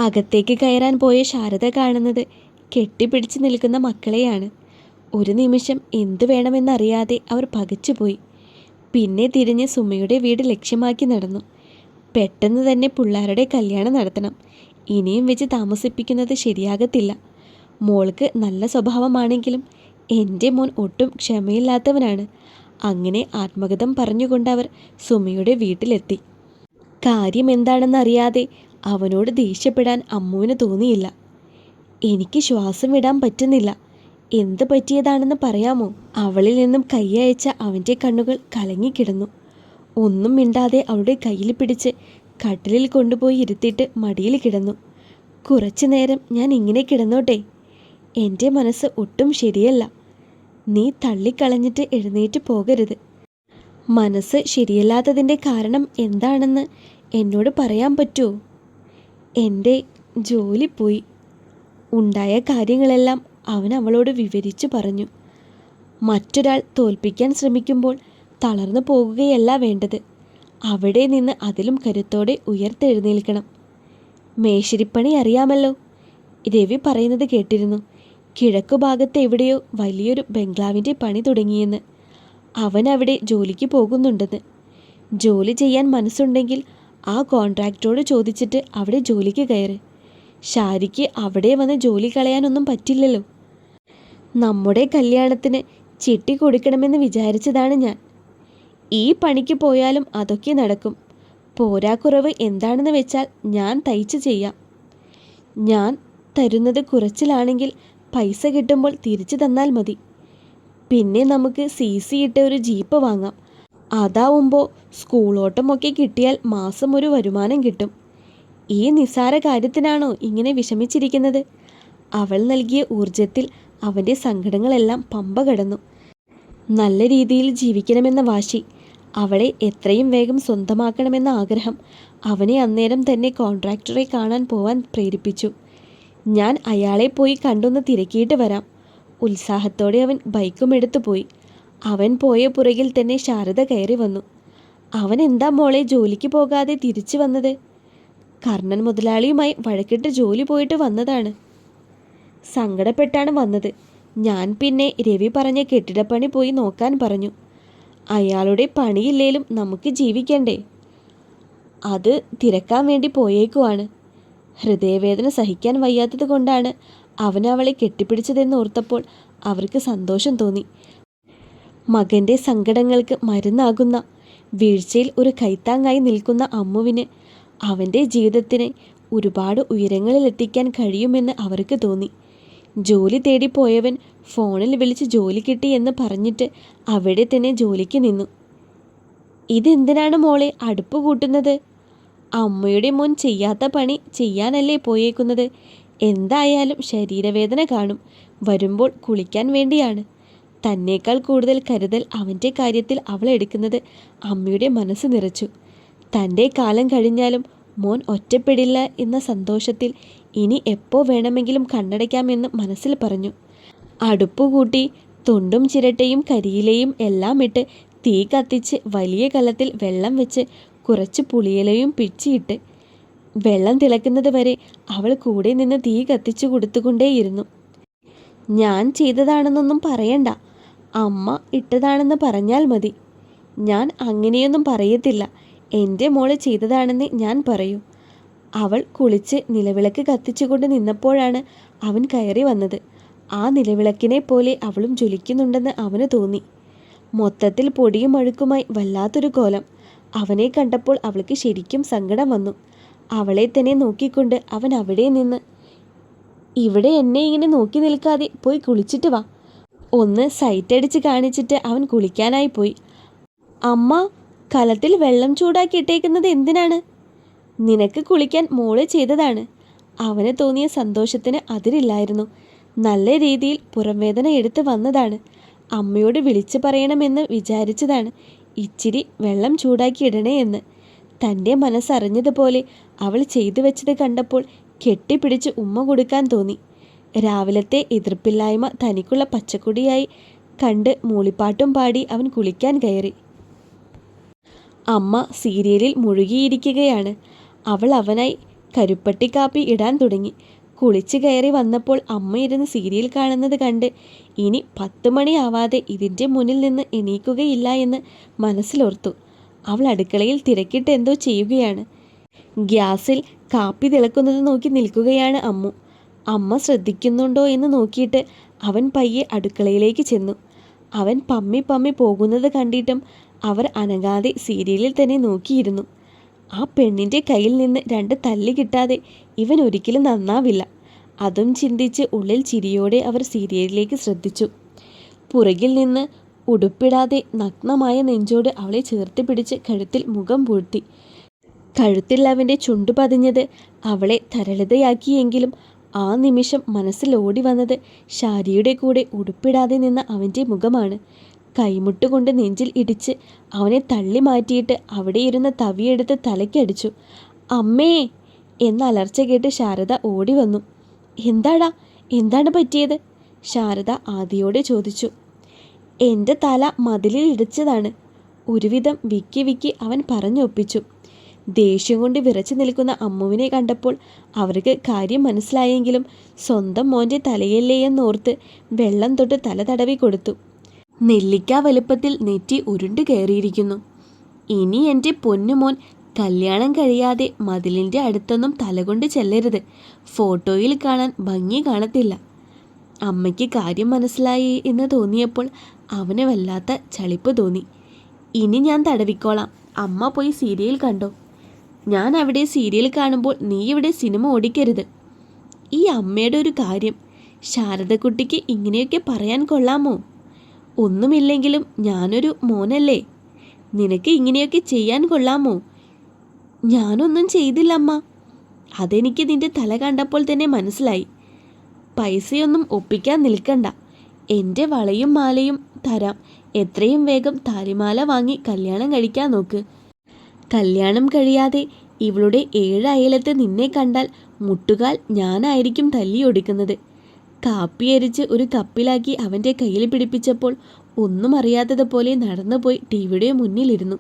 അകത്തേക്ക് കയറാൻ പോയ ശാരദ കാണുന്നത് കെട്ടിപ്പിടിച്ച് നിൽക്കുന്ന മക്കളെയാണ്. ഒരു നിമിഷം എന്തു വേണമെന്നറിയാതെ അവർ പകച്ചുപോയി. പിന്നെ തിരിഞ്ഞ് സുമയുടെ വീട് ലക്ഷ്യമാക്കി നടന്നു. പെട്ടെന്ന് തന്നെ പിള്ളേരുടെ കല്യാണം നടത്തണം. ഇനിയും വെച്ച് താമസിപ്പിക്കുന്നത് ശരിയാകത്തില്ല. മോൾക്ക് നല്ല സ്വഭാവമാണെങ്കിലും എൻ്റെ മോൻ ഒട്ടും ക്ഷമയില്ലാത്തവനാണ്. അങ്ങനെ ആത്മകഥം പറഞ്ഞുകൊണ്ടവർ സുമയുടെ വീട്ടിലെത്തി. കാര്യം എന്താണെന്നറിയാതെ അവനോട് ദേഷ്യപ്പെടാൻ അമ്മുവിന് തോന്നിയില്ല. എനിക്ക് ശ്വാസം വിടാൻ പറ്റുന്നില്ല, എന്ത് പറ്റിയതാണെന്ന് പറയാമോ? അവളിൽ നിന്നും കൈയയച്ച അവൻ്റെ കണ്ണുകൾ കലങ്ങിക്കിടന്നു. ഒന്നും മിണ്ടാതെ അവളുടെ കയ്യിൽ പിടിച്ച് കട്ടിലിൽ കൊണ്ടുപോയി ഇരുത്തിയിട്ട് മടിയിൽ കിടന്നു. കുറച്ചു നേരം ഞാൻ ഇങ്ങനെ കിടന്നോട്ടെ? എൻ്റെ മനസ്സ് ഒട്ടും ശരിയല്ല. നീ തള്ളിക്കളഞ്ഞിട്ട് എഴുന്നേറ്റ് പോകരുത്. മനസ്സ് ശരിയല്ലാത്തതിൻ്റെ കാരണം എന്താണെന്ന് എന്നോട് പറയാൻ പറ്റുമോ? എൻ്റെ ജോലി പോയി. ഉണ്ടായ കാര്യങ്ങളെല്ലാം അവൻ അവളോട് വിവരിച്ചു പറഞ്ഞു. മറ്റൊരാൾ തോൽപ്പിക്കാൻ ശ്രമിക്കുമ്പോൾ തളർന്നു പോകുകയല്ല വേണ്ടത്, അവിടെ നിന്ന് അതിലും കരുത്തോടെ ഉയർത്തെഴുന്നേൽക്കണം. മേശരിപ്പണി അറിയാമല്ലോ, രവി പറയുന്നത് കേട്ടിരുന്നു. കിഴക്കുഭാഗത്ത് എവിടെയോ വലിയൊരു ബംഗ്ലാവിൻ്റെ പണി തുടങ്ങിയെന്ന്. അവൻ അവിടെ ജോലിക്ക് പോകുന്നുണ്ടെന്ന്. ജോലി ചെയ്യാൻ മനസ്സുണ്ടെങ്കിൽ ആ കോൺട്രാക്ടറോട് ചോദിച്ചിട്ട് അവിടെ ജോലിക്ക് കയറ്. ഷാരിക്ക് അവിടെ വന്ന് ജോലി കളയാനൊന്നും പറ്റില്ലല്ലോ. നമ്മുടെ കല്യാണത്തിന് ചിട്ടി കൊടുക്കണമെന്ന് വിചാരിച്ചതാണ് ഞാൻ. ഈ പണിക്ക് പോയാലും അതൊക്കെ നടക്കും. പോരാക്കുറവ് എന്താണെന്ന് വെച്ചാൽ ഞാൻ തയ്ച്ച് ചെയ്യാം. ഞാൻ തരുന്നത് കുറച്ചിലാണെങ്കിൽ പൈസ കിട്ടുമ്പോൾ തിരിച്ചു തന്നാൽ മതി. പിന്നെ നമുക്ക് CC ഇട്ട ഒരു ജീപ്പ് വാങ്ങാം. അതാവുമ്പോൾ സ്കൂളോട്ടമൊക്കെ കിട്ടിയാൽ മാസം ഒരു വരുമാനം കിട്ടും. ഈ നിസ്സാര കാര്യത്തിനാണോ ഇങ്ങനെ വിഷമിച്ചിരിക്കുന്നത്? അവൾ നൽകിയ ഊർജത്തിൽ അവൻ്റെ സങ്കടങ്ങളെല്ലാം പമ്പ കടന്നു. നല്ല രീതിയിൽ ജീവിക്കണമെന്ന വാശി, അവളെ എത്രയും വേഗം സ്വന്തമാക്കണമെന്ന ആഗ്രഹം അവനെ അന്നേരം തന്നെ കോൺട്രാക്ടറെ കാണാൻ പോവാൻ പ്രേരിപ്പിച്ചു. ഞാൻ അയാളെ പോയി കണ്ടൊന്ന് തിരക്കിയിട്ട് വരാം. ഉത്സാഹത്തോടെ അവൻ ബൈക്കും എടുത്തു പോയി. അവൻ പോയ പുറകിൽ തന്നെ ശാരദ കയറി വന്നു. അവൻ എന്താ മോളെ ജോലിക്ക് പോകാതെ തിരിച്ചു വന്നത്? കർണൻ മുതലാളിയുമായി വഴക്കിട്ട് ജോലി പോയിട്ട് വന്നതാണ്. സങ്കടപ്പെട്ടാണ് വന്നത്. ഞാൻ പിന്നെ രവി പറഞ്ഞ കെട്ടിടപ്പണി പോയി നോക്കാൻ പറഞ്ഞു. അയാളുടെ പണിയില്ലേലും നമുക്ക് ജീവിക്കണ്ടേ? അത് തിരക്കാൻ വേണ്ടി പോയേക്കുവാണ്. ഹൃദയവേദന സഹിക്കാൻ വയ്യാത്തത് കൊണ്ടാണ് അവൻ അവളെ കെട്ടിപ്പിടിച്ചതെന്ന് ഓർത്തപ്പോൾ അവർക്ക് സന്തോഷം തോന്നി. മകൻ്റെ സങ്കടങ്ങൾക്ക് മരുന്നാകുന്ന, വീഴ്ചയിൽ ഒരു കൈത്താങ്ങായി നിൽക്കുന്ന അമ്മുവിന് അവൻ്റെ ജീവിതത്തിനെ ഒരുപാട് ഉയരങ്ങളിലെത്തിക്കാൻ കഴിയുമെന്ന് അവർക്ക് തോന്നി. ജോലി തേടിപ്പോയവൻ ഫോണിൽ വിളിച്ച് ജോലി കിട്ടി എന്ന് പറഞ്ഞിട്ട് അവിടെ തന്നെ ജോലിക്ക് നിന്നു. ഇതെന്തിനാണ് മോളെ അടുപ്പ് കൂട്ടുന്നത്? അമ്മയുടെ മോൻ ചെയ്യാത്ത പണി ചെയ്യാനല്ലേ പോയേക്കുന്നത്? എന്തായാലും ശരീരവേദന കാണും. വരുമ്പോൾ കുളിക്കാൻ വേണ്ടിയാണ്. തന്നേക്കാൾ കൂടുതൽ കരുതൽ അവൻ്റെ കാര്യത്തിൽ അവൾ എടുക്കുന്നത് അമ്മയുടെ മനസ്സ് നിറച്ചു. തൻ്റെ കാലം കഴിഞ്ഞാലും മോൻ ഒറ്റപ്പെടില്ല എന്ന സന്തോഷത്തിൽ ഇനി എപ്പോൾ വേണമെങ്കിലും കണ്ണടയ്ക്കാമെന്ന് മനസ്സിൽ പറഞ്ഞു. അടുപ്പുകൂട്ടി തൊണ്ടും ചിരട്ടയും കരിയിലയും എല്ലാം ഇട്ട് തീ കത്തിച്ച് വലിയ കലത്തിൽ വെള്ളം വെച്ച് കുറച്ച് പുളിയിലയും പിച്ചിയിട്ട് വെള്ളം തിളക്കുന്നത് വരെ അവൾ കൂടെ നിന്ന് തീ കത്തിച്ചു കൊടുത്തുകൊണ്ടേയിരുന്നു. ഞാൻ ചെയ്തതാണെന്നൊന്നും പറയണ്ട, അമ്മ ഇട്ടതാണെന്ന് പറഞ്ഞാൽ മതി. ഞാൻ അങ്ങനെയൊന്നും പറയത്തില്ല, എൻ്റെ മോള് ചെയ്തതാണെന്ന് ഞാൻ പറയൂ. അവൾ കുളിച്ച് നിലവിളക്ക് കത്തിച്ചുകൊണ്ട് നിന്നപ്പോഴാണ് അവൻ കയറി വന്നത്. ആ നിലവിളക്കിനെ പോലെ അവളും ജ്വലിക്കുന്നുണ്ടെന്ന് അവന് തോന്നി. മൊത്തത്തിൽ പൊടിയും അഴുക്കുമായി വല്ലാത്തൊരു കോലം. അവനെ കണ്ടപ്പോൾ അവൾക്ക് ശരിക്കും സങ്കടം വന്നു. അവളെ തന്നെ നോക്കിക്കൊണ്ട് അവൻ അവിടെ നിന്ന്, ഇവിടെ എന്നെ ഇങ്ങനെ നോക്കി നിൽക്കാതെ പോയി കുളിച്ചിട്ട് വാ. ഒന്ന് സൈറ്റടിച്ച് കാണിച്ചിട്ട് അവൻ കുളിക്കാനായി പോയി. അമ്മ, കലത്തിൽ വെള്ളം ചൂടാക്കി ഇട്ടേക്കുന്നത് എന്തിനാണ്? നിനക്ക് കുളിക്കാൻ മോള് ചെയ്തതാണ്. അവന് തോന്നിയ സന്തോഷത്തിന് അതിരില്ലായിരുന്നു. നല്ല രീതിയിൽ പുറംവേദന എടുത്ത് വന്നതാണ്. അമ്മയോട് വിളിച്ചു പറയണമെന്ന് വിചാരിച്ചതാണ് ഇച്ചിരി വെള്ളം ചൂടാക്കി ഇടണേ എന്ന്. തൻ്റെ മനസ്സറിഞ്ഞതുപോലെ അവൾ ചെയ്തു വെച്ചത് കണ്ടപ്പോൾ കെട്ടിപ്പിടിച്ച് ഉമ്മ കൊടുക്കാൻ തോന്നി. രാവിലത്തെ എതിർപ്പില്ലായ്മ തനിക്കുള്ള പച്ചക്കൊടിയായി കണ്ട് മൂളിപ്പാട്ടും പാടി അവൻ കുളിക്കാൻ കയറി. അമ്മ സീരിയലിൽ മുഴുകിയിരിക്കുകയാണ്. അവൾ അവനായി കരുപ്പട്ടി കാപ്പി ഇടാൻ തുടങ്ങി. കുളിച്ച് കയറി വന്നപ്പോൾ അമ്മ ഇരുന്ന് സീരിയൽ കാണുന്നത് കണ്ട് ഇനി 10 മണിയാവാതെ ഇതിൻ്റെ മുന്നിൽ നിന്ന് എണീക്കുകയില്ല എന്ന് മനസ്സിലോർത്തു. അവൾ അടുക്കളയിൽ തിരക്കിട്ട് എന്തോ ചെയ്യുകയാണ്. ഗ്യാസിൽ കാപ്പി തിളക്കുന്നത് നോക്കി നിൽക്കുകയാണ് അമ്മു. അമ്മ ശ്രദ്ധിക്കുന്നുണ്ടോ എന്ന് നോക്കിയിട്ട് അവൻ പയ്യെ അടുക്കളയിലേക്ക് ചെന്നു. അവൻ പമ്മി പമ്മി പോകുന്നത് കണ്ടിട്ടും അവർ അനങ്ങാതെ സീരിയലിൽ തന്നെ നോക്കിയിരുന്നു. ആ പെണ്ണിൻ്റെ കയ്യിൽ നിന്ന് 2 തല്ല് കിട്ടാതെ ഇവൻ ഒരിക്കലും നന്നാവില്ല. അതും ചിന്തിച്ച് ഉള്ളിൽ ചിരിയോടെ അവർ സീരിയലിലേക്ക് ശ്രദ്ധിച്ചു. പുറകിൽ നിന്ന് ഉടുപ്പിടാതെ നഗ്നമായ നെഞ്ചോട് അവളെ ചേർത്ത് പിടിച്ച് കഴുത്തിൽ മുഖം പൂഴ്ത്തി. കഴുത്തിൽ അവൻ്റെ ചുണ്ടു പതിഞ്ഞത് അവളെ തരളിതയാക്കിയെങ്കിലും ആ നിമിഷം മനസ്സിൽ ഓടി വന്നത് ഷാരിയുടെ കൂടെ ഉടുപ്പിടാതെ നിന്ന അവൻ്റെ മുഖമാണ്. കൈമുട്ടുകൊണ്ട് നെഞ്ചിൽ ഇടിച്ച് അവനെ തള്ളി മാറ്റിയിട്ട് അവിടെ ഇരുന്ന തവിയെടുത്ത് തലയ്ക്കടിച്ചു. അമ്മേ എന്ന അലർച്ച കേട്ട് ശാരദ ഓടി വന്നു. എന്താടാ, എന്താണ് പറ്റിയത്? ശാരദ ആദിയോടെ ചോദിച്ചു. എൻ്റെ തല മതിലിൽ ഇടിച്ചതാണ്, ഒരുവിധം വിക്കി വിക്കി അവൻ പറഞ്ഞൊപ്പിച്ചു. ദേഷ്യം കൊണ്ട് വിറച്ചു നിൽക്കുന്ന അമ്മുവിനെ കണ്ടപ്പോൾ അവർക്ക് കാര്യം മനസ്സിലായെങ്കിലും സ്വന്തം മോൻ്റെ തലയല്ലേ എന്നോർത്ത് വെള്ളം തൊട്ട് തല തടവി കൊടുത്തു. നെല്ലിക്ക വലുപ്പത്തിൽ നെറ്റി ഉരുണ്ട് കയറിയിരിക്കുന്നു. ഇനി എൻ്റെ പൊന്നുമോൻ കല്യാണം കഴിയാതെ മതിലിൻ്റെ അടുത്തൊന്നും തലകൊണ്ട് ചെല്ലരുത്, ഫോട്ടോയിൽ കാണാൻ ഭംഗി കാണത്തില്ല. അമ്മയ്ക്ക് കാര്യം മനസ്സിലായി എന്ന് തോന്നിയപ്പോൾ അവന് വല്ലാത്ത ചളിപ്പ് തോന്നി. ഇനി ഞാൻ തടവിക്കോളാം, അമ്മ പോയി സീരിയൽ കണ്ടോ. ഞാൻ അവിടെ സീരിയൽ കാണുമ്പോൾ നീ ഇവിടെ സിനിമ ഓടിക്കരുത്. ഈ അമ്മയുടെ ഒരു കാര്യം, ശാരദക്കുട്ടിക്ക് ഇങ്ങനെയൊക്കെ പറയാൻ കൊള്ളാമോ? ഒന്നുമില്ലെങ്കിലും ഞാനൊരു മോനല്ലേ, നിനക്ക് ഇങ്ങനെയൊക്കെ ചെയ്യാൻ കൊള്ളാമോ? ഞാനൊന്നും ചെയ്തില്ലമ്മ. അതെനിക്ക് നിന്റെ തല കണ്ടപ്പോൾ തന്നെ മനസ്സിലായി. പൈസയൊന്നും ഒപ്പിക്കാൻ നിൽക്കണ്ട, എൻ്റെ വളയും മാലയും തരാം. എത്രയും വേഗം താലിമാല വാങ്ങി കല്യാണം കഴിക്കാൻ നോക്ക്. കല്യാണം കഴിയാതെ ഇവളുടെ 7 അയലത്ത് നിന്നെ കണ്ടാൽ മുട്ടുകാൽ ഞാനായിരിക്കും തല്ലിയൊടുക്കുന്നത്. കാപ്പിയരിച്ച് ഒരു കപ്പിലാക്കി അവൻ്റെ കയ്യിൽ പിടിപ്പിച്ചപ്പോൾ ഒന്നും അറിയാത്തതുപോലെ നടന്നുപോയി ടിവിയുടെ മുന്നിലിരുന്നു.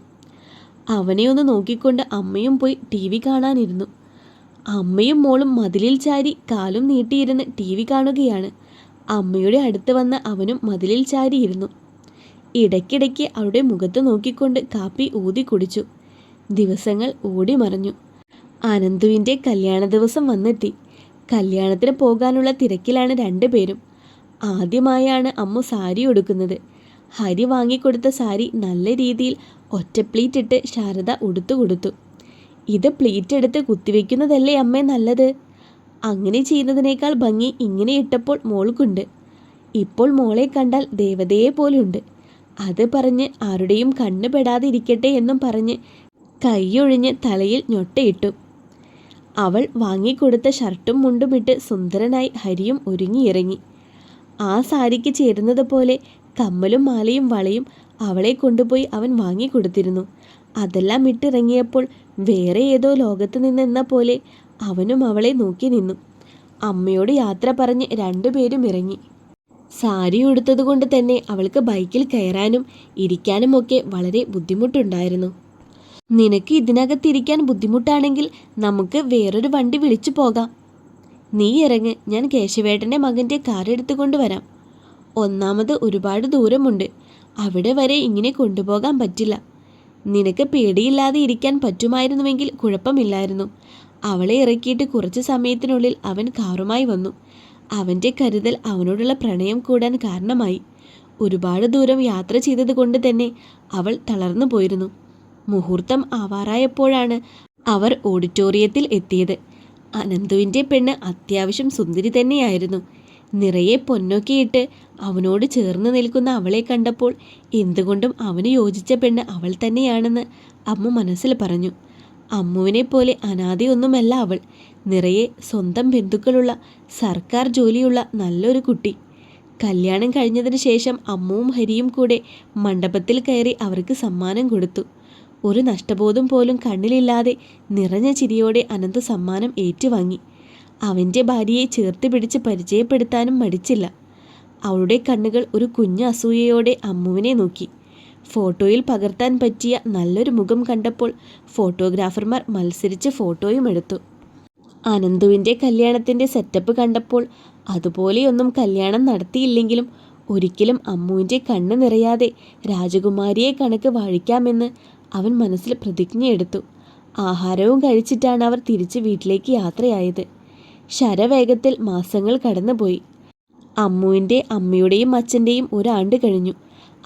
അവനെ ഒന്ന് നോക്കിക്കൊണ്ട് അമ്മയും പോയി TV കാണാനിരുന്നു. അമ്മയും മോളും മതിലിൽ ചാരി കാലും നീട്ടിയിരുന്ന് TV കാണുകയാണ്. അമ്മയുടെ അടുത്ത് വന്ന അവനും മതിലിൽ ചാരിയിരുന്നു. ഇടയ്ക്കിടയ്ക്ക് അവളുടെ മുഖത്ത് നോക്കിക്കൊണ്ട് കാപ്പി ഊതി കുടിച്ചു. ദിവസങ്ങൾ ഓടി മറഞ്ഞു. അനന്തുവിൻ്റെ കല്യാണ ദിവസം വന്നെത്തി. കല്യാണത്തിന് പോകാനുള്ള തിരക്കിലാണ് 2 പേരും. ആദ്യമായാണ് അമ്മു സാരി ഉടുക്കുന്നത്. ഹരി വാങ്ങിക്കൊടുത്ത സാരി നല്ല രീതിയിൽ ഒറ്റ പ്ലീറ്റ് ഇട്ട് ശാരദ ഉടുത്തു കൊടുത്തു. ഇത് പ്ലീറ്റ് എടുത്ത് കുത്തിവെക്കുന്നതല്ലേ അമ്മേ നല്ലത്? അങ്ങനെ ചെയ്യുന്നതിനേക്കാൾ ഭംഗി ഇങ്ങനെ ഇട്ടപ്പോൾ മോൾക്കുണ്ട്. ഇപ്പോൾ മോളെ കണ്ടാൽ ദേവതയെ പോലുണ്ട്. അത് പറഞ്ഞ് ആരുടെയും കണ്ണ് പെടാതെ ഇരിക്കട്ടെ എന്നും പറഞ്ഞ് കൈയൊഴിഞ്ഞ് തലയിൽ ഞൊട്ടയിട്ടു. അവൾ വാങ്ങിക്കൊടുത്ത ഷർട്ടും മുണ്ടുമിട്ട് സുന്ദരനായി ഹരിയും ഒരുങ്ങിയിറങ്ങി. ആ സാരിക്ക് ചേരുന്നത് പോലെ കമ്മലും മാലയും വളയും അവളെ കൊണ്ടുപോയി അവൻ വാങ്ങിക്കൊടുത്തിരുന്നു. അതെല്ലാം ഇട്ടിറങ്ങിയപ്പോൾ വേറെ ഏതോ ലോകത്ത് നിന്നെന്ന പോലെ അവനും അവളെ നോക്കി നിന്നു. അമ്മയോട് യാത്ര പറഞ്ഞ് 2 പേരും ഇറങ്ങി. സാരി ഉടുത്തതുകൊണ്ട് തന്നെ അവൾക്ക് ബൈക്കിൽ കയറാനും ഇരിക്കാനുമൊക്കെ വളരെ ബുദ്ധിമുട്ടുണ്ടായിരുന്നു. നിനക്ക് ഇതിനകത്തിരിക്കാൻ ബുദ്ധിമുട്ടാണെങ്കിൽ നമുക്ക് വേറൊരു വണ്ടി വിളിച്ചു പോകാം. നീ ഇറങ്ങ്, ഞാൻ കേശവേട്ടൻ്റെ മകൻ്റെ കാർ എടുത്തുകൊണ്ട് വരാം. ഒന്നാമത് ഒരുപാട് ദൂരമുണ്ട്, അവിടെ വരെ ഇങ്ങനെ കൊണ്ടുപോകാൻ പറ്റില്ല. നിനക്ക് പേടിയില്ലാതെ ഇരിക്കാൻ പറ്റുമായിരുന്നുവെങ്കിൽ കുഴപ്പമില്ലായിരുന്നു. അവളെ ഇറക്കിയിട്ട് കുറച്ച് സമയത്തിനുള്ളിൽ അവൻ കാറുമായി വന്നു. അവൻ്റെ കരുതൽ അവനോടുള്ള പ്രണയം കൂടാൻ കാരണമായി. ഒരുപാട് ദൂരം യാത്ര ചെയ്തത് കൊണ്ട് തന്നെ അവൾ തളർന്നു പോയിരുന്നു. മുഹൂർത്തം ആവാറായപ്പോഴാണ് അവർ ഓഡിറ്റോറിയത്തിൽ എത്തിയത്. അനന്തുവിൻ്റെ പെണ്ണ് അത്യാവശ്യം സുന്ദരി തന്നെയായിരുന്നു. നിറയെ പൊന്നൊക്കെയിട്ട് അവനോട് ചേർന്ന് നിൽക്കുന്ന അവളെ കണ്ടപ്പോൾ എന്തുകൊണ്ടും അവന് യോജിച്ച പെണ്ണ് അവൾ തന്നെയാണെന്ന് അമ്മു മനസ്സിൽ പറഞ്ഞു. അമ്മുവിനെ പോലെ അനാഥയൊന്നുമല്ല അവൾ. നിറയെ സ്വന്തം ബന്ധുക്കളുള്ള സർക്കാർ ജോലിയുള്ള നല്ലൊരു കുട്ടി. കല്യാണം കഴിഞ്ഞതിന് ശേഷം അമ്മുവും ഹരിയും കൂടെ മണ്ഡപത്തിൽ കയറി അവർക്ക് സമ്മാനം കൊടുത്തു. ഒരു നഷ്ടബോധം പോലും കണ്ണിലില്ലാതെ നിറഞ്ഞ ചിരിയോടെ അനന്ത് സമ്മാനം ഏറ്റുവാങ്ങി. അവൻ്റെ ഭാര്യയെ ചേർത്ത് പിടിച്ച് പരിചയപ്പെടുത്താനും മടിച്ചില്ല. അവളുടെ കണ്ണുകൾ ഒരു കുഞ്ഞു അസൂയയോടെ അമ്മുവിനെ നോക്കി. ഫോട്ടോയിൽ പകർത്താൻ പറ്റിയ നല്ലൊരു മുഖം കണ്ടപ്പോൾ ഫോട്ടോഗ്രാഫർമാർ മത്സരിച്ച് ഫോട്ടോയും എടുത്തു. അനന്തുവിൻ്റെ കല്യാണത്തിൻ്റെ സെറ്റപ്പ് കണ്ടപ്പോൾ അതുപോലെയൊന്നും കല്യാണം നടത്തിയില്ലെങ്കിലും ഒരിക്കലും അമ്മുവിൻ്റെ കണ്ണ് നിറയാതെ രാജകുമാരിയെ കണക്ക് വാഴിക്കാമെന്ന് അവൻ മനസ്സിൽ പ്രതിജ്ഞയെടുത്തു. ആഹാരവും കഴിച്ചിട്ടാണ് അവർ തിരിച്ച് വീട്ടിലേക്ക് യാത്രയായത്. ശരവേഗത്തിൽ മാസങ്ങൾ കടന്നുപോയി. അമ്മുവിൻ്റെ അമ്മയുടെയും അച്ഛൻ്റെയും ഒരാണ്ട് കഴിഞ്ഞു.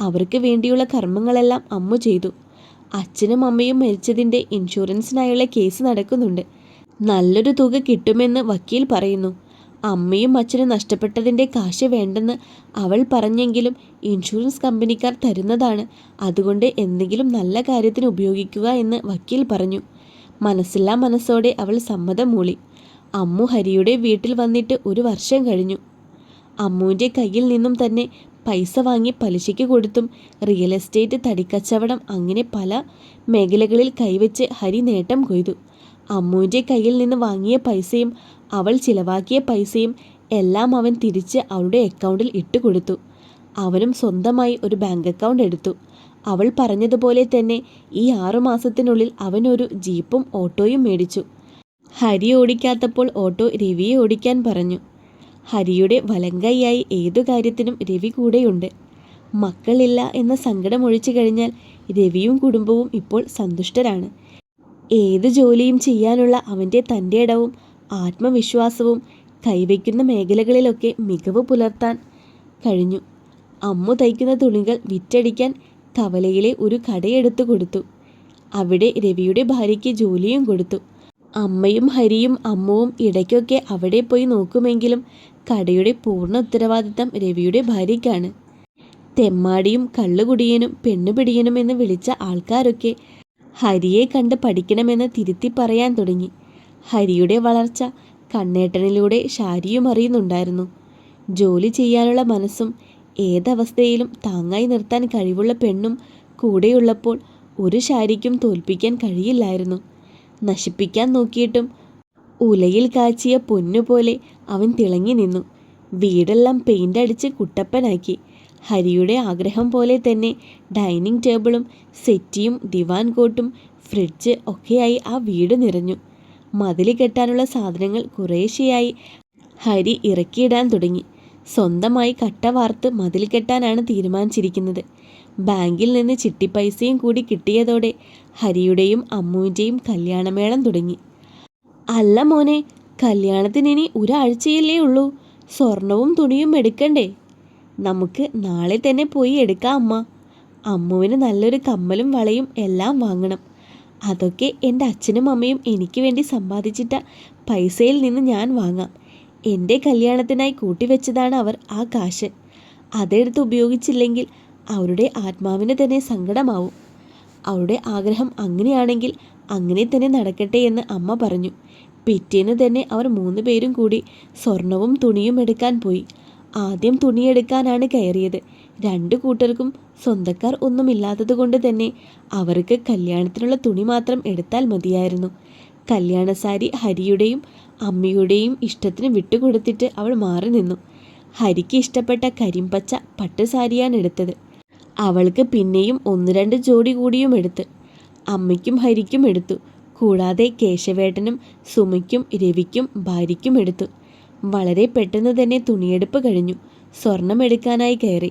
അവർക്ക് വേണ്ടിയുള്ള കർമ്മങ്ങളെല്ലാം അമ്മു ചെയ്തു. അച്ഛനും അമ്മയും മരിച്ചതിൻ്റെ ഇൻഷുറൻസിനായുള്ള കേസ് നടക്കുന്നുണ്ട്. നല്ലൊരു തുക കിട്ടുമെന്ന് വക്കീൽ പറയുന്നു. അമ്മയും അച്ഛനും നഷ്ടപ്പെട്ടതിൻ്റെ കാശ് വേണ്ടെന്ന് അവൾ പറഞ്ഞെങ്കിലും ഇൻഷുറൻസ് കമ്പനിക്കാർ തരുന്നതാണ്, അതുകൊണ്ട് എന്തെങ്കിലും നല്ല കാര്യത്തിന് ഉപയോഗിക്കുക എന്ന് വക്കീൽ പറഞ്ഞു. മനസ്സില്ലാ മനസ്സോടെ അവൾ സമ്മതം മൂളി. അമ്മു ഹരിയുടെ വീട്ടിൽ വന്നിട്ട് 1 വർഷം കഴിഞ്ഞു. അമ്മുവിൻ്റെ കയ്യിൽ നിന്നും തന്നെ പൈസ വാങ്ങി പലിശയ്ക്ക് കൊടുത്തും റിയൽ എസ്റ്റേറ്റ്, തടിക്കച്ചവടം, അങ്ങനെ പല മേഖലകളിൽ കൈവച്ച് ഹരി നേട്ടം കൊയ്തു. അമ്മുവിൻ്റെ കയ്യിൽ നിന്ന് വാങ്ങിയ പൈസയും അവൾ ചിലവാക്കിയ പൈസയും എല്ലാം അവൻ തിരിച്ച് അവളുടെ അക്കൗണ്ടിൽ ഇട്ടുകൊടുത്തു. അവനും സ്വന്തമായി ഒരു ബാങ്ക് അക്കൗണ്ട് എടുത്തു. അവൾ പറഞ്ഞതുപോലെ തന്നെ ഈ 6 മാസത്തിനുള്ളിൽ അവനൊരു ജീപ്പും ഓട്ടോയും മേടിച്ചു. ഹരി ഓടിക്കാത്തപ്പോൾ ഓട്ടോ രവിയെ ഓടിക്കാൻ പറഞ്ഞു. ഹരിയുടെ വലങ്കൈയായി ഏതു കാര്യത്തിനും രവി കൂടെയുണ്ട്. മക്കളില്ല എന്ന സങ്കടം ഒഴിച്ചു കഴിഞ്ഞാൽ രവിയും കുടുംബവും ഇപ്പോൾ സന്തുഷ്ടരാണ്. ഏത് ജോലിയും ചെയ്യാനുള്ള അവൻ്റെ തൻ്റെ ഇടവും ആത്മവിശ്വാസവും കൈവയ്ക്കുന്ന മേഖലകളിലൊക്കെ മികവ് പുലർത്താൻ കഴിഞ്ഞു. അമ്മു തയ്ക്കുന്ന തുണികൾ വിറ്റടിക്കാൻ കവലയിലെ ഒരു കടയെടുത്തു കൊടുത്തു. അവിടെ രവിയുടെ ഭാര്യയ്ക്ക് ജോലിയും കൊടുത്തു. അമ്മയും ഹരിയും അമ്മുവും ഇടയ്ക്കൊക്കെ അവിടെ പോയി നോക്കുമെങ്കിലും കടയുടെ പൂർണ്ണ ഉത്തരവാദിത്തം രവിയുടെ ഭാര്യയ്ക്കാണ്. തെമ്മാടിയും കള്ളുകുടിയനും പെണ്ണുപിടിയനും എന്ന് വിളിച്ച ആൾക്കാരൊക്കെ ഹരിയെ കണ്ട് പഠിക്കണമെന്ന് തിരുത്തി പറയാൻ തുടങ്ങി. ഹരിയുടെ വളർച്ച കണ്ണേട്ടനിലൂടെ ഷാരിയും അറിയുന്നുണ്ടായിരുന്നു. ജോലി ചെയ്യാനുള്ള മനസ്സും ഏതവസ്ഥയിലും താങ്ങായി നിർത്താൻ കഴിവുള്ള പെണ്ണും കൂടെയുള്ളപ്പോൾ ഒരു ഷാരിക്കും തോൽപ്പിക്കാൻ കഴിയില്ലായിരുന്നു. നശിപ്പിക്കാൻ നോക്കിയിട്ടും ഉലയിൽ കാച്ചിയ പൊന്നുപോലെ അവൻ തിളങ്ങി നിന്നു. വീടെല്ലാം പെയിൻ്റ് അടിച്ച് കുട്ടപ്പനാക്കി. ഹരിയുടെ ആഗ്രഹം പോലെ തന്നെ ഡൈനിങ് ടേബിളും സെറ്റിയും ദിവാൻ കോട്ടും ഫ്രിഡ്ജ് ഒക്കെയായി ആ വീട് നിറഞ്ഞു. മതിൽ കെട്ടാനുള്ള സാധനങ്ങൾ കുറേശ്ശെയായി ഹരി ഇറക്കിയിടാൻ തുടങ്ങി. സ്വന്തമായി കട്ട വാർത്ത് മതിൽ കെട്ടാനാണ് തീരുമാനിച്ചിരിക്കുന്നത്. ബാങ്കിൽ നിന്ന് ചിട്ടിപ്പൈസയും കൂടി കിട്ടിയതോടെ ഹരിയുടെയും അമ്മുവിൻ്റെയും കല്യാണമേളം തുടങ്ങി. അല്ല മോനെ, കല്യാണത്തിന് ഇനി ഒരാഴ്ചയല്ലേ ഉള്ളൂ. സ്വർണവും തുണിയും എടുക്കണ്ടേ? നമുക്ക് നാളെ തന്നെ പോയി എടുക്കാം അമ്മ. അമ്മുവിന് നല്ലൊരു കമ്മലും വളയും എല്ലാം വാങ്ങണം. അതൊക്കെ എൻ്റെ അച്ഛനും അമ്മയും എനിക്ക് വേണ്ടി സമ്പാദിച്ചിട്ട പൈസയിൽ നിന്ന് ഞാൻ വാങ്ങാം. എൻ്റെ കല്യാണത്തിനായി കൂട്ടിവെച്ചതാണ് അവർ ആ കാശ്. അതെടുത്ത് ഉപയോഗിച്ചില്ലെങ്കിൽ അവരുടെ ആത്മാവിന് തന്നെ സങ്കടമാവും. അവരുടെ ആഗ്രഹം അങ്ങനെയാണെങ്കിൽ അങ്ങനെ തന്നെ നടക്കട്ടെ എന്ന് അമ്മ പറഞ്ഞു. പിറ്റേന്ന് തന്നെ അവർ 3 പേരും കൂടി സ്വർണവും തുണിയും എടുക്കാൻ പോയി. ആദ്യം തുണിയെടുക്കാനാണ് കയറിയത്. 2 കൂട്ടർക്കും സ്വന്തക്കാർ ഒന്നുമില്ലാത്തത് കൊണ്ട് തന്നെ അവർക്ക് കല്യാണത്തിനുള്ള തുണി മാത്രം എടുത്താൽ മതിയായിരുന്നു. കല്യാണസാരി ഹരിയുടെയും അമ്മയുടെയും ഇഷ്ടത്തിന് വിട്ടുകൊടുത്തിട്ട് അവൾ മാറി നിന്നു. ഹരിക്ക് ഇഷ്ടപ്പെട്ട കരിമ്പച്ച പട്ടുസാരിയാണ് എടുത്തത്. അവൾക്ക് പിന്നെയും 1-2 ജോഡി കൂടിയും എടുത്ത്. അമ്മയ്ക്കും ഹരിക്കും എടുത്തു. കൂടാതെ കേശവേട്ടനും സുമിക്കും രവിക്കും ഭാര്യയ്ക്കും എടുത്തു. വളരെ പെട്ടെന്ന് തന്നെ തുണിയെടുപ്പ് കഴിഞ്ഞു. സ്വർണം എടുക്കാനായി കയറി.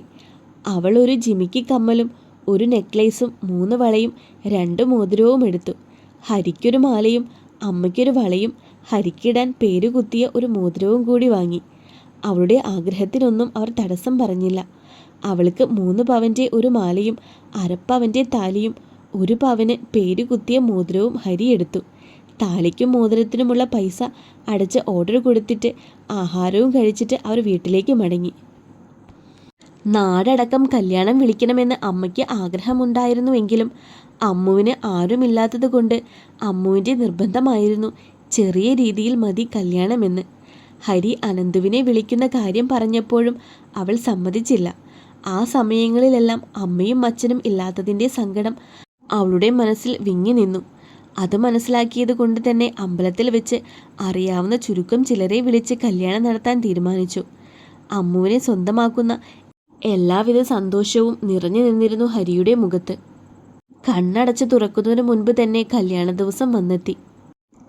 അവൾ ഒരു ജിമിക്കി കമ്മലും 1 നെക്ലേസും 3 വളയും 2 മോതിരവും എടുത്തു. ഹരിക്കൊരു മാലയും അമ്മയ്ക്കൊരു വളയും ഹരിക്കിടാൻ പേരുകുത്തിയ ഒരു മോതിരവും കൂടി വാങ്ങി. അവളുടെ ആഗ്രഹത്തിനൊന്നും അവർ തടസ്സം പറഞ്ഞില്ല. അവൾക്ക് 3 പവൻ്റെ ഒരു മാലയും 1/2 പവൻ്റെ താലിയും 1 പവന് പേരുകുത്തിയ മോതിരവും ഹരി എടുത്തു. താലിക്കും മോതിരത്തിനുമുള്ള പൈസ അടച്ച് ഓർഡർ കൊടുത്തിട്ട് ആഹാരവും കഴിച്ചിട്ട് അവർ വീട്ടിലേക്ക് മടങ്ങി. നാടടക്കം കല്യാണം വിളിക്കണമെന്ന് അമ്മയ്ക്ക് ആഗ്രഹമുണ്ടായിരുന്നുവെങ്കിലും അമ്മുവിന് ആരുമില്ലാത്തത് കൊണ്ട് അമ്മുവിൻ്റെ നിർബന്ധമായിരുന്നു ചെറിയ രീതിയിൽ മതി കല്യാണമെന്ന്. ഹരി അനന്തുവിനെ വിളിക്കുന്ന കാര്യം പറഞ്ഞപ്പോഴും അവൾ സമ്മതിച്ചില്ല. ആ സമയങ്ങളിലെല്ലാം അമ്മയും അച്ഛനും ഇല്ലാത്തതിൻ്റെ സങ്കടം അവളുടെ മനസ്സിൽ വിങ്ങി നിന്നു. അത് മനസ്സിലാക്കിയത് കൊണ്ട് തന്നെ അമ്പലത്തിൽ വെച്ച് അറിയാവുന്ന ചുരുക്കം ചിലരെ വിളിച്ച് കല്യാണം നടത്താൻ തീരുമാനിച്ചു. അമ്മുവിനെ സ്വന്തമാക്കുന്ന എല്ലാവിധ സന്തോഷവും നിറഞ്ഞു നിന്നിരുന്നു ഹരിയുടെ മുഖത്ത്. കണ്ണടച്ച് തുറക്കുന്നതിന് മുൻപ് തന്നെ കല്യാണ ദിവസം വന്നെത്തി.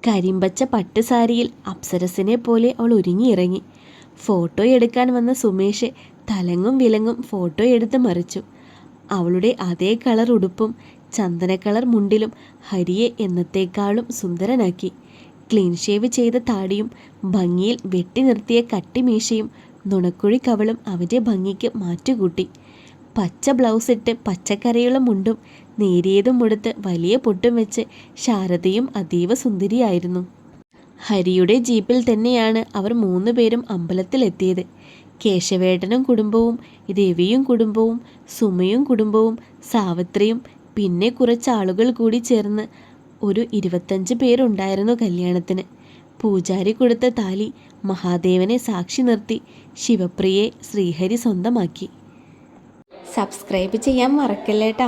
കരിമ്പച്ച പട്ടുസാരിയിൽ അപ്സരസിനെ പോലെ അവൾ ഒരുങ്ങിയിറങ്ങി. ഫോട്ടോ എടുക്കാൻ വന്ന സുമേഷ് തലങ്ങും വിലങ്ങും ഫോട്ടോ എടുത്ത് മറിച്ചു. അവളുടെ അതേ കളർ ഉടുപ്പും ചന്ദന കളർ മുണ്ടിലും ഹരിയെ എന്നത്തേക്കാളും സുന്ദരനാക്കി. ക്ലീൻ ഷേവ് ചെയ്ത താടിയും ഭംഗിയിൽ വെട്ടി നിർത്തിയ കട്ടിമീശയും നുണക്കുഴി കവളും അവൻ്റെ ഭംഗിക്ക് മാറ്റുകൂട്ടി. പച്ച ബ്ലൗസ് ഇട്ട് പച്ചക്കരയുള്ള മുണ്ടും നേരിയതും ഉടുത്ത് വലിയ പൊട്ടും വെച്ച് ശാരദയും അതീവ സുന്ദരിയായിരുന്നു. ഹരിയുടെ ജീപ്പിൽ തന്നെയാണ് അവർ 3 പേരും അമ്പലത്തിലെത്തിയത്. കേശവേട്ടനും കുടുംബവും, രവിയും കുടുംബവും, സുമയും കുടുംബവും, സാവിത്രിയും, പിന്നെ കുറച്ച് ആളുകൾ കൂടി ചേർന്ന് ഒരു 25 പേരുണ്ടായിരുന്നു കല്യാണത്തിന്. പൂജാരി കൊടുത്ത താലി മഹാദേവനെ സാക്ഷി നിർത്തി ശിവപ്രിയെ ശ്രീഹരി സ്വന്തമാക്കി. സബ്സ്ക്രൈബ് ചെയ്യാൻ മറക്കല്ലേട്ടാ.